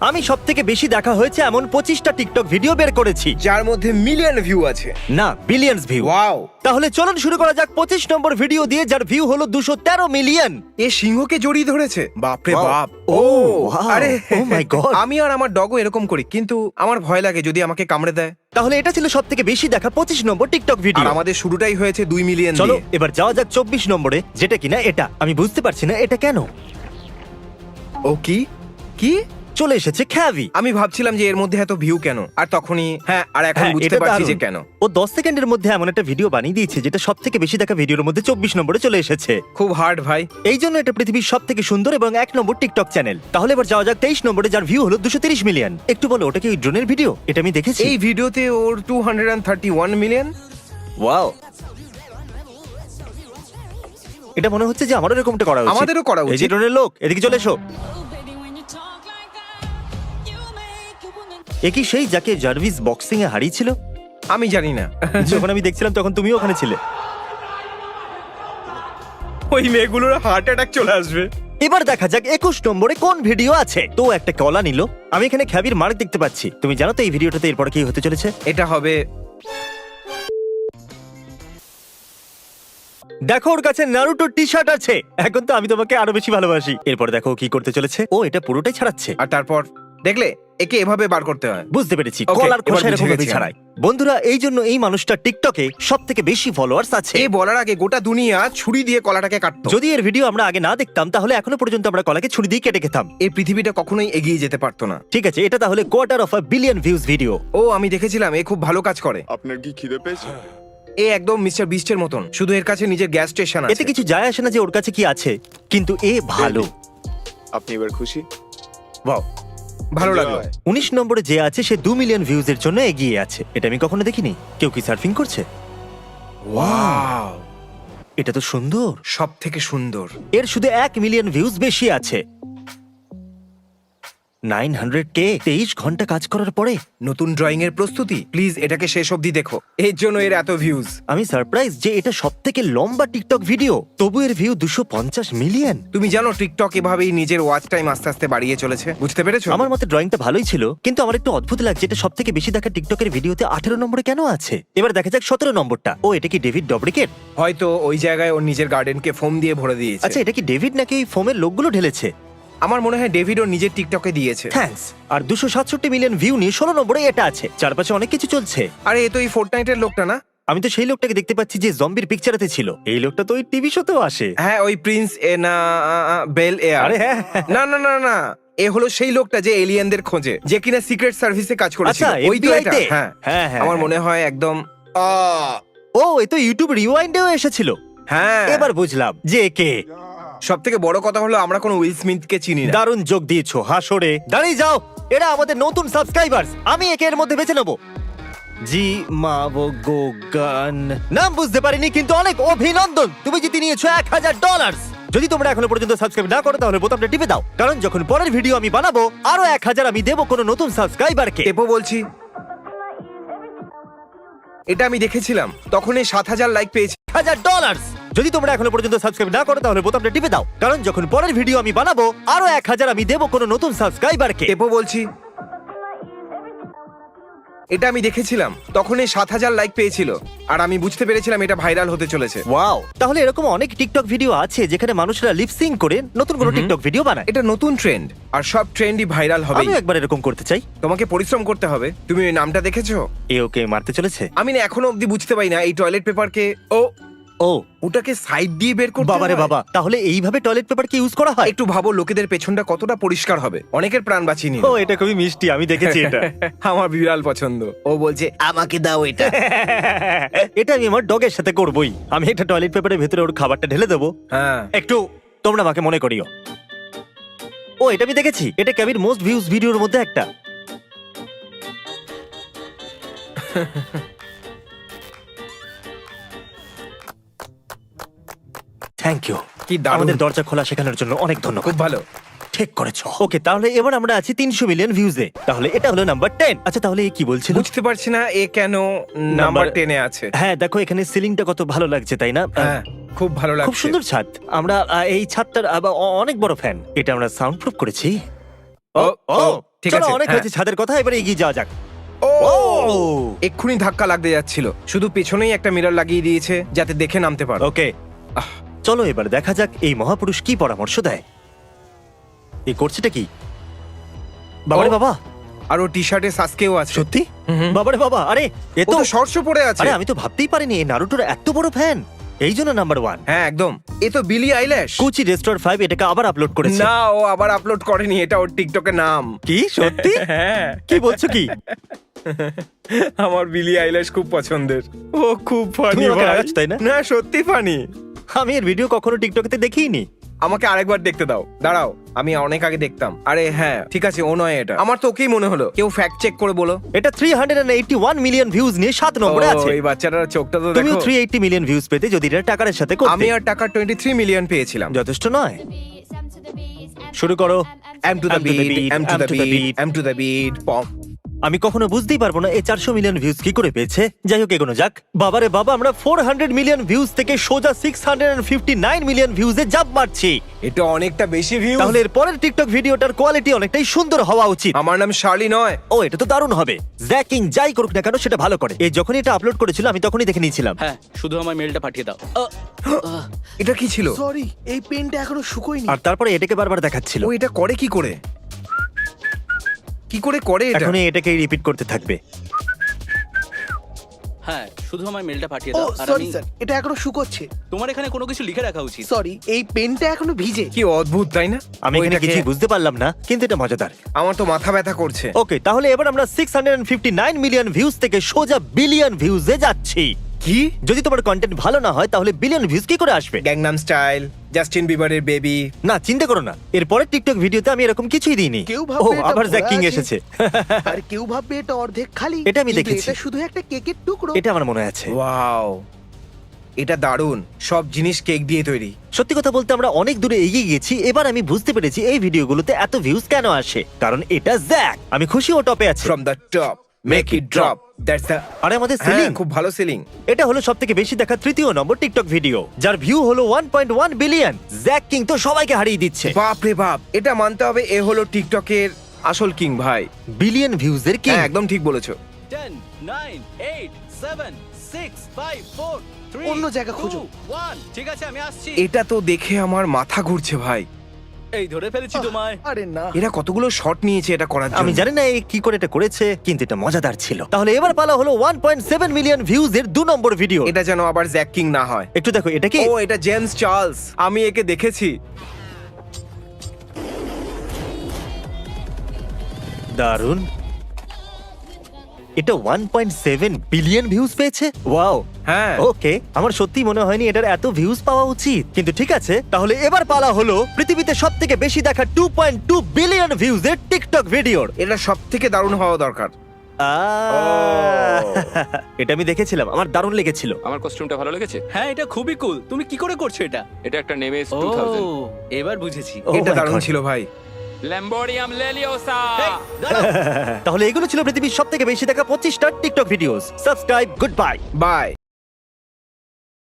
আমি সব থেকে বেশি দেখা হয়েছে এমন 25টা টিকটক ভিডিও বের করেছি। যার মধ্যে মিলিয়ন ভিউ আছে। না, বিলিয়ন্স ভিউ। ওয়াও, তাহলে চলুন শুরু করা যাক 25 নম্বর ভিডিও দিয়ে, যার ভিউ হলো 213 মিলিয়ন। এ সিংহকে জড়িয়ে ধরেছে। বাপরে Wow. বাপ। ও, wow. আরে Oh my God. আমি আর আমার ডগও এরকম করি, কিন্তু আমার ভয় লাগে যদি আমাকে কামড়ে দেয়। তাহলে এটা ছিল সব থেকে বেশি দেখা 25 নম্বর টিকটক আর ভিডিও। আমাদের শুরুটাই হয়েছে 2 মিলিয়ন চলো দিয়ে। এবার যাওয়া যাক 24 নম্বরে, যেটা কিনা এটা। আমি বুঝতে পারছি না এটা কেন ও কি কি? চলে এসেছে খ্যাভি। আমি ভাবছিলাম যে এর মধ্যে এত ভিউ কেন, আর তখনই আর এখন হ্যাঁ, বুঝতে এটা পারছি দারুণ। যে কেন। ও 10 সেকেন্ডের মধ্যে এমন একটা ভিডিও বানিয়ে দিয়েছে যেটা সব থেকে বেশি দেখা ভিডিওর মধ্যে 24 নম্বরে চলে এসেছে। খুব হার্ড ভাই। এই জন্য এটা পৃথিবীর সব থেকে সুন্দর এবং 1 নম্বর টিকটক চ্যানেল। তাহলে এবার যাওয়া যাক 23 নম্বরে, যার ভিউ হলো 230 মিলিয়ন। একটু বলো, ওটা কি ওই ড্রোনের ভিডিও? এটা আমি দেখেছি। এই ভিডিওতে ওর 231 মিলিয়ন। ওয়াও, এটা মনে হচ্ছে যে আমারও এরকমটা করা উচিত। আমাদেরও করা এই যে উচিত। ড্রোনের লোক, এদিকে চলে এসো। এ কি সেই যাকে জার্ভিস বক্সিং এ হারিয়েছিল? আমি জানি না। যখন আমি দেখছিলাম তখন তুমিও ওখানে ছিলে। ওই মেয়েগুলোর হার্ট অ্যাটাক চলে আসবে। এবার দেখা যাক 21 নম্বরে কোন ভিডিও আছে। তো একটা কলা নিল। আমি এখানে খ্যাবির মার্ক দেখতে পাচ্ছি। তুমি জানো তো এই ভিডিওটাতে এরপর কি হতে চলেছে? এটা হবে। দেখো, ওর কাছে নারুটোর টি শার্ট আছে। এখন তো আমি তোমাকে আরো বেশি ভালোবাসি। এরপর দেখো ও কি করতে চলেছে। ও এটা পুরোটাই ছাড়াচ্ছে। আর তারপর দেখলে একে এভাবে বার করতে হয়। বুঝতে পেরেছি, Okay, কলার এবার খোসা বুঝে এরকম ভাবে গেছি আমি। ছাড়াই। বন্ধুরা, এই জন্য এই মানুষটা টিকটকে সব থেকে বেশি ফলোয়ার্স আছে। এই বলার আগে গোটা দুনিয়া ছুরি দিয়ে কলাটাকে কাটতো। যদি এর ভিডিও আমরা আগে না দেখতাম তাহলে এখনো পর্যন্ত আমরা কলাকে ছুরি দিয়ে কেটে খেতাম। এই পৃথিবীটা কখনোই এগিয়ে যেতে পারতো না। ঠিক আছে, এটা তাহলে quarter of a billion views video. ও, আমি দেখেছিলাম এ খুব ভালো কাজ করে। আপনার কি খিদে পেয়েছে? এ একদম মিস্টার বিস্টের মতন, শুধু এর কাছে নিজের গ্যাস স্টেশন এতে আছে। কিছু যায় আসে না যে ওর কাছে কি আছে, কিন্তু এ ভালো। আপনি এবার খুশি? বাহ, ভালো লাগলো। 19 নম্বরে যে আছে সে 2 মিলিয়ন ভিউজ এর জন্য এগিয়ে আছে। এটা আমি কখনো দেখিনি। কেউ কি সার্ফিং করছে? ওয়াও, এটা তো সুন্দর। সব থেকে সুন্দর। এর শুধু 1 মিলিয়ন ভিউজ বেশি আছে। 900K 23 ঘন্টা কাজ করার পরে। নতুন ড্রয়িং এর প্রস্তুতি, প্লিজ এটাকে শেষ অবধি দেখো। এর জন্য এর এত ভিউজ। আমি সারপ্রাইজ যে এটা সব থেকে লম্বা টিকটক ভিডিও, তবু এর ভিউ 250 মিলিয়ন। তুমি জানো টিকটক এভাবেই নিজের ওয়াচ টাইম আস্তে আস্তে বাড়িয়ে চলেছে, বুঝতে পেরেছো? আমার মতে ড্রয়িংটা ভালোই ছিল, কিন্তু আমার একটু অদ্ভুত লাগছে এটা সব থেকে বেশি দেখা টিকটকের ভিডিওতে 18 নম্বরে কেন আছে। এবার দেখা যাক 17 নম্বরটা। ও, এটা কি ডেভিড ডবরিকের? হয়তো ওই জায়গায় ওর নিজের গার্ডেনকে ফোম দিয়ে ভরে দিয়েছে। আচ্ছা, এটা কি ডেভিড নাকি এই ফোমের লোকগুলো ঢেলেছে? আমার মনে হয় ডেভিড ওর নিজের টিকটকে দিয়েছে। থ্যাঙ্কস। আর 267 মিলিয়ন ভিউ নিয়ে 16 নম্বরে এটা আছে। চারপাশে অনেক কিছু চলছে। আরে এ তো এই ফোর্টনাইটের লোকটা না? আমি তো সেই লোকটাকে দেখতে পাচ্ছি যে জম্বির পিকচারেতে ছিল। এই লোকটা তো ওই টিভি শোতেও আসে। হ্যাঁ, ওই প্রিন্স এ না বেল এয়ার। আরে হ্যাঁ। না না না না, এ হলো সেই লোকটা যে এলিয়েনদের খোঁজে, যে কিনা সিক্রেট সার্ভিসে কাজ করেছিল। আচ্ছা, ওই তো FBI এটা। তে? হ্যাঁ হ্যাঁ, হ্যাঁ, আমার হ্যাঁ। মনে হয় একদম। ও, এ তো ইউটিউব রিওয়াইন্ডেও এসেছিল। হ্যাঁ, এবার বুঝলাম যে কে। সব থেকে বড় কথা হলো আমরা কোনো উইল স্মিথকে চিনি না। দারুণ যোগ দিয়েছো হাসরে। দাঁড়িয়ে যাও, এরা আমাদের নতুন সাবস্ক্রাইবার্স। আমি একে এর মধ্যে বেছে নেবো। জি মাভোগোগান। নাম বুঝতে পারিনি, কিন্তু অনেক অভিনন্দন, তুমি জিতে নিয়েছো $1000। যদি তোমরা এখনো পর্যন্ত সাবস্ক্রাইব না করো তাহলে বোতামটা টিপে দাও, কারণ যখন পরের ভিডিও আমি বানাবো আরো 1000 আমি দেবো কোনো নতুন সাবস্ক্রাইবারকে। টেপো বলছি, এটা আমি দেখেছিলাম, তখন এই 7000 লাইক পেয়েছি। $1000। যদি তোমরা এখনো পর্যন্ত সাবস্ক্রাইব না করো তাহলে বোতামটা টিপে দাও, কারণ যখন পরের ভিডিও আমি বানাবো আরো 1000 আমি দেবো কোনো নতুন সাবস্ক্রাইবারকে। টেপো বলছি, এটা আমি দেখেছিলাম, তখন এই 7000 লাইক পেয়েছিল, আর আমি বুঝতে পেরেছিলাম এটা ভাইরাল হতে চলেছে। ওয়াও, তাহলে এরকম অনেক টিকটক ভিডিও আছে যেখানে মানুষরা লিপসিং করে নতুন কোনো টিকটক ভিডিও বানায়। এটা নতুন ট্রেন্ড, আর সব ট্রেন্ডই ভাইরাল হবে। আমি একবার এরকম করতে চাই। তোমাকে পরিশ্রম করতে হবে। তুমি ওই নামটা দেখেছো? এ ওকে মারতে চলেছে। আমি না এখনো অব্দি বুঝতে পারি না এই টয়লেট পেপারকে ও ওটাকে সাইড দিয়ে বের করতে বাবারে হয়? বাবা, তাহলে এইভাবে টয়লেট পেপার কি ইউজ করা হয়? একটু ভাবো লোকেদের পেছনটা কতটা পরিষ্কার হবে, অনেকের প্রাণ বাঁচিয়ে নিল। ও, এটা খুবই মিষ্টি, আমি দেখেছি এটা। আমার বিড়াল পছন্দ, ও বলছে আমাকে দাও এটা। এটা আমি আমার ডগের সাথে করবই। আমি একটা টয়লেট পেপারের ভেতরে ওর খাবারটা ঢেলে দেবো। হ্যাঁ, একটু তোমরা আমাকে মনে করিও। ও, এটা আমি দেখেছি, এটা ক্যাবির মোস্ট ভিউজ ভিডিওর মধ্যে একটা। Thank you. কি দারুণ। আমাদের দরজা খোলা শেখানোর জন্য অনেক ধন্যবাদ। খুব ভালো। ঠিক করেছো। ওকে, তাহলে এবার আমরা আছি 300 মিলিয়ন ভিউজে। তাহলে এটা হলো নাম্বার 10। আচ্ছা, তাহলে এ কি বলছিল? বুঝতে পারছি না এ কেন নাম্বার 10 এ আছে। হ্যাঁ, দেখো এখানে সিলিংটা কত ভালো লাগছে, তাই না? হ্যাঁ, খুব ভালো লাগছে। খুব সুন্দর ছাদ। আমরা এই ছাদটার অনেক বড় ফ্যান। এটা আমরা সাউন্ড প্রুফ করেছি। ঠিক চলো আছে, অনেক হ্যাঁ। হয়েছে ছাদের কথা, এবারে এগিয়ে যাওয়া যাক। ও ও এক্ষুনি ধাক্কা লাগতে যাচ্ছিল, শুধু পেছনেই একটা মিরর লাগিয়ে দিয়েছে যাতে দেখে নামতে পারো। ওকে, চলো এবার দেখা যাক এই মহাপুরুষ কি পরামর্শ দেয়। এই করছেটা কি? বাবারে ও, বাবা, আর ও টি শার্টে সাসকেও আছে। সত্যি? হুম। বাবারে বাবা, আরে এ ও তো তো শর্টস পরে আছে। আরে আমি তো ভাবতেই পারিনি এই নারুটোর এত বড় ফ্যান। এই জন্য নাম্বার 1। হ্যাঁ একদম, এ তো বিলি আইল্যাশ। কুচি রেস্টোর 5 এটাকে আবার আপলোড করেছে। না, ও আবার আপলোড করেনি, এটা ওর টিকটকের নাম। কি সত্যি? হ্যাঁ, কি বলছো কি? আমার বিলি আইল্যাশ খুব পছন্দের, ও খুব ফানি। তুমি ওকে রাগাচ্ছ, তাই না? না, সত্যি ফানি। আমি এর ভিডিও কখনো টিকটকে দেখিনি। আমাকে আরেকবার দেখতে দাও, দাঁড়াও, আমি অনেক আগে দেখতাম। আরে হ্যাঁ ঠিক আছে, ও নয় এটা, আমার তো ওকেই মনে হলো। কেউ ফ্যাক্ট চেক করে বলো। এটা 381 মিলিয়ন ভিউজ নিয়ে 7 নম্বরে ও, আছে। এই বাচ্চাটার চোখটা তো তুমিও দেখো। 380 মিলিয়ন ভিউজ পেতে যদি এটা টাকার সাথে করতে। আমি আর টাকা 23 মিলিয়ন পেয়েছিলাম। যথেষ্ট নয়। শুরু করো। M to the beat, M to the beat, M to the beat, পম। আমি কখনো বুঝতেই পারবো না এই 400 মিলিয়ন ভিউজ কি করে পেয়েছে। যাই হোক, এগোনো যাক। বাবারে বাবা, আমরা 400 মিলিয়ন ভিউজ থেকে সোজা 659 মিলিয়ন ভিউজে জাম্প মারছি। এটা অনেকটা বেশি ভিউ। তাহলে এর পরের টিকটক ভিডিওটার কোয়ালিটি অনেকটাই সুন্দর হওয়া উচিত। আমার নাম শার্লি নয়। ও, এটা তো দারুণ হবে। জ্যাকিং যাই করুক না কেন সেটা ভালো করে। এই যখনই এটা আপলোড করেছিল আমি তখনই দেখে নিয়েছিলাম। হ্যাঁ, শুধু আমার মেলটা পাঠিয়ে দাও। এটা কি ছিল? সরি, এই পেনটা এখনো শুকোয়নি। আর তারপরে এটাকে বারবার দেখাচ্ছিল। ও এটা করে কি করে? কি করে করে এটা? এখন এটাকেই রিপিট করতে থাকবে। হ্যাঁ, শুধু আমার মেলটা পাঠিয়ে ও দাও আর সরি আমি স্যার, এটা এখনো শুকোচ্ছে। তোমার এখানে কোনো কিছু লিখে রাখা উচিত। সরি, এই পেনটা এখনো ভিজে। কি অদ্ভুত, তাই না? আমি এখানে ওইটাকে- কিছুই বুঝতে পারলাম না, কিন্তু এটা মজাদার। আমার তো মাথা ব্যথা করছে। ওকে, তাহলে এবার আমরা 659 মিলিয়ন ভিউজ থেকে সোজা বিলিয়ন ভিউজে যাচ্ছি। কি? যদি তোমার কন্টেন্ট ভালো না হয় তাহলে বিলিয়ন ভিউজ কি করে আসবে? গ্যাংনাম স্টাইল, জাস্টিন বিবারের বেবি। না, চিন্তা করো না, এরপরের টিকটক ভিডিওতে আমি এরকম কিছুই দিইনি। কেউ ও, ভাববে এটা আবার ভরা জ্যাকিং আছে। এসেছে। আর কেউ ভাববে এটা অর্ধেক খালি। এটা আমি কিন্তু দেখেছি। এটা শুধু একটা কেকের টুকরো। এটা আমার মনে আছে। ওয়াও, এটা দারুণ। সব জিনিস কেক দিয়ে তৈরি। সত্যি কথা বলতে আমরা অনেক দূরে এগিয়ে গেছি। এবার আমি বুঝতে পেরেছি এই ভিডিওগুলোতে এত ভিউজ কেন আসে। কারণ এটা জ্যাক। আমি খুশি ও টপে আছে। From the top make it drop, that's the. আরে আমাদের সিলিং সিলিং খুব ভালো সিলিং। এটা হলো সবথেকে বেশি দেখা তৃতীয় নম্বর টিকটক ভিডিও, যার ভিউ হলো 1.1 বিলিয়ন। জ্যাক কিং তো সবাইকে হারিয়ে দিচ্ছে। বাপ রে বাপ, এটা মানতে হবে, এ হলো টিকটকের আসল কিং ভাই। বিলিয়ন ভিউজের কিং। হ্যাঁ একদম ঠিক বলেছো। 10 9 8 7 6 5 4 3 অন্য জায়গা খোঁজো। 1 ঠিক আছে, আমি আসছি। এটা তো দেখে আমার মাথা ঘুরছে ভাই। এই ধরে ফেলেছি তোমায়। আরে না, এরা কতগুলো শট নিয়েছে এটা করার জন্য। আমি জানি না এই কি করে এটা করেছে, কিন্তু এটা মজাদার ছিল। তাহলে এবার পালা হলো 1.7 মিলিয়ন ভিউজ এর 2 নম্বর ভিডিও। এটা যেন আবার জ্যাক কিং না হয়। একটু দেখো এটা কি। ও এটা জেমস চার্লস, আমি একে দেখেছি। দারুন। এটা 1.7 বিলিয়ন ভিউজ পেয়েছে। ওয়াও। হ্যাঁ ওকে, আমার সত্যি মনে হয়নি এটার এত ভিউজ পাওয়া উচিত, কিন্তু ঠিক আছে। তাহলে এবার পালা হলো পৃথিবীতে সবথেকে বেশি দেখা 2.2 বিলিয়ন ভিউজ এর টিকটক ভিডিওর। এটা সব থেকে দারুণ হওয়া দরকার। এটা আমি দেখেছিলাম, আমার দারুণ লেগেছিল। আমার কস্টিউমটা ভালো লেগেছে। হ্যাঁ, এটা খুবই কুল। তুমি কি করে করছো এটা? এটা একটা নেমেস ও, 2000 এবার বুঝেছি। Oh এটা my দারুণ God. ছিল ভাই। ল্যাম্বোর্ডিয়াম লেলিওসা। এই, দাঁড়াও। তাহলে এগুলো ছিল পৃথিবীর সবথেকে বেশি দেখা 25টা TikTok videos. Subscribe, goodbye. By.